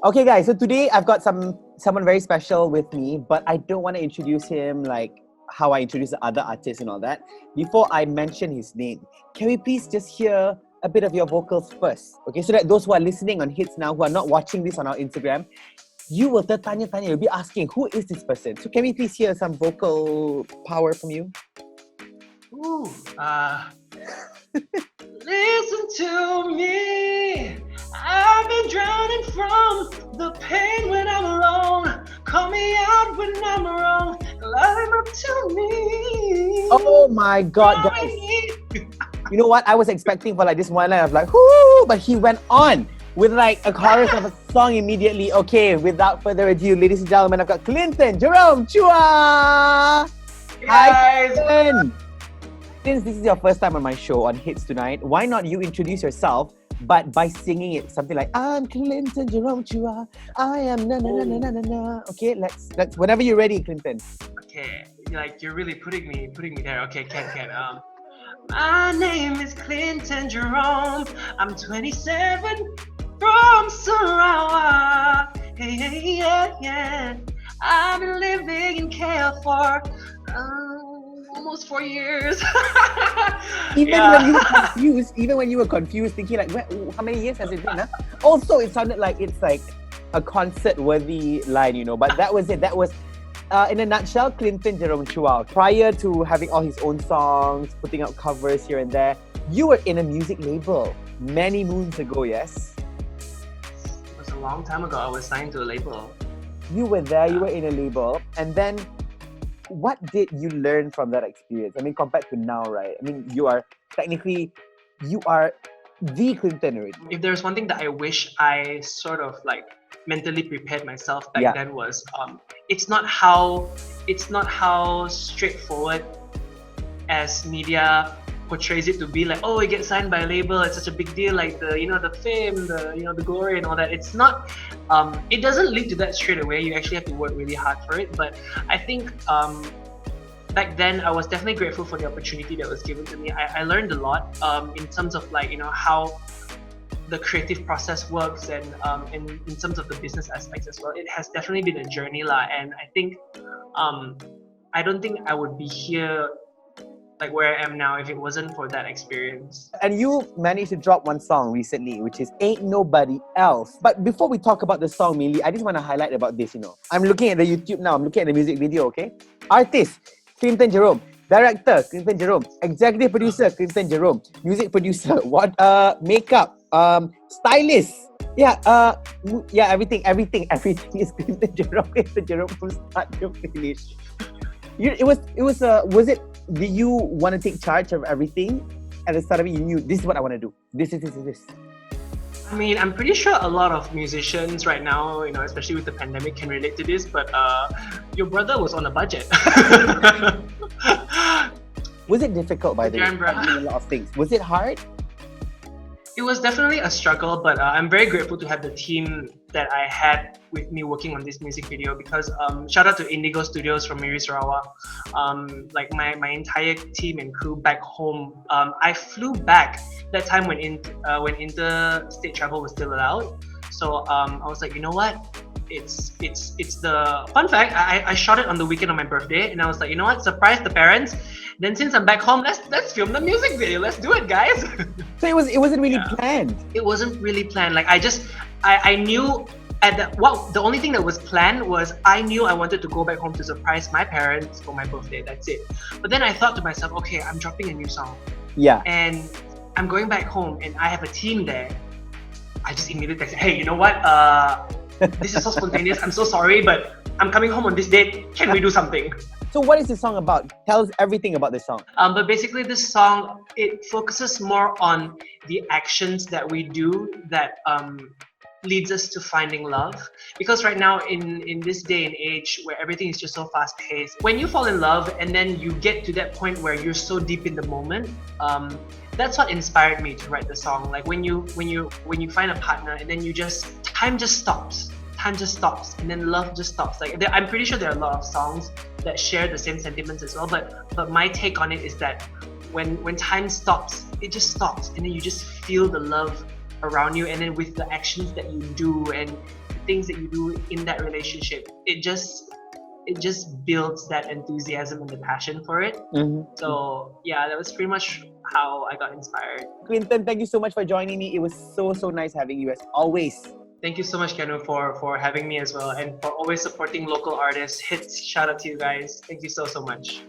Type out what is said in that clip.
Okay, guys. So today I've got someone very special with me, but I don't want to introduce him like how I introduce the other artists and all that. Before I mention his name, can we please just hear a bit of your vocals first? Okay, so that those who are listening on HITZ now, who are not watching this on our Instagram, you will tertanya-tanya, you'll be asking, who is this person? So can we please hear some vocal power from you? Ooh, listen to me. I've been drowning from the pain when I'm alone. Call me out when I'm wrong. Climb up to me. Oh my God, guys. You know what? I was expecting for like this one line of like, whoo, but he went on with like a chorus of a song immediately. Okay, without further ado, ladies and gentlemen, I've got Clinton Jerome Chua. Hey guys. Hi, Clinton. Since this is your first time on my show on HITZ tonight, why not you introduce yourself, but by singing it something like, I'm Clinton Jerome Chua, I am na na na na na na na. Okay, let's whenever you're ready, Clinton. Okay, like you're really putting me there. Okay, can. My name is Clinton Jerome. I'm 27 from Sarawak. Hey, yeah. I've been living in KL for almost 4 years. Even when you were confused, thinking like, how many years has it been? Huh? Also, it sounded like it's like a concert-worthy line, you know. But that was it. That was, in a nutshell, Clinton Jerome Chua. Prior to having all his own songs, putting out covers here and there, you were in a music label many moons ago, yes? It was a long time ago. I was signed to a label. You were there. You were in a label, and then. What did you learn from that experience? I mean, compared to now, right? I mean, you are the Clinton already. If there's one thing that I wish I sort of like mentally prepared myself back then was, it's not how straightforward as media portrays it to be. Like, oh, you get signed by a label, it's such a big deal, like the fame, the glory and all that. It's not, it doesn't lead to that straight away. You actually have to work really hard for it. But I think back then I was definitely grateful for the opportunity that was given to me. I learned a lot in terms of like, how the creative process works and in terms of the business aspects as well. It has definitely been a journey and I think I don't think I would be here like where I am now if it wasn't for that experience. And you managed to drop one song recently, which is Ain't Nobody Else. But before we talk about the song, mainly, I just want to highlight about this, I'm looking at the YouTube now, I'm looking at the music video, okay? Artist, Clinton Jerome. Director, Clinton Jerome. Executive producer, Clinton Jerome. Music producer, makeup, stylist. Everything is Clinton Jerome. Clinton Jerome from start to finish. Did you want to take charge of everything? At the start of it, you knew, this is what I want to do. This. I mean, I'm pretty sure a lot of musicians right now, especially with the pandemic, can relate to this, but your brother was on a budget. Was it difficult, by the way? A lot of things. Was it hard? It was definitely a struggle, but I'm very grateful to have the team that I had with me working on this music video, because shout out to Indigo Studios from Miri Sarawak. Like my entire team and crew back home. I flew back that time when interstate travel was still allowed. So I was like, you know what? It's the fun fact. I shot it on the weekend of my birthday, and I was like, you know what? Surprise the parents. Then since I'm back home, let's film the music video. Let's do it, guys. So it wasn't really planned. It wasn't really planned. Like I knew the only thing that was planned was I knew I wanted to go back home to surprise my parents for my birthday. That's it. But then I thought to myself, okay, I'm dropping a new song. Yeah. And I'm going back home, and I have a team there. I just immediately texted, hey, you know what? This is so spontaneous. I'm so sorry, but I'm coming home on this date. Can we do something? So what is the song about? Tell us everything about the song. But basically this song, it focuses more on the actions that we do that leads us to finding love. Because right now in this day and age where everything is just so fast paced, when you fall in love and then you get to that point where you're so deep in the moment, that's what inspired me to write the song. Like when you find a partner and then time just stops, and then love just stops. Like I'm pretty sure there are a lot of songs that share the same sentiments as well, but my take on it is that when time stops, it just stops, and then you just feel the love around you, and then with the actions that you do and things that you do in that relationship, it just builds that enthusiasm and the passion for it. So yeah, that was pretty much how I got inspired. Quinton, thank you so much for joining me. It was so nice having you as always. Thank you so much, Kenu, for having me as well, and for always supporting local artists. HITZ, shout out to you guys. Thank you so much.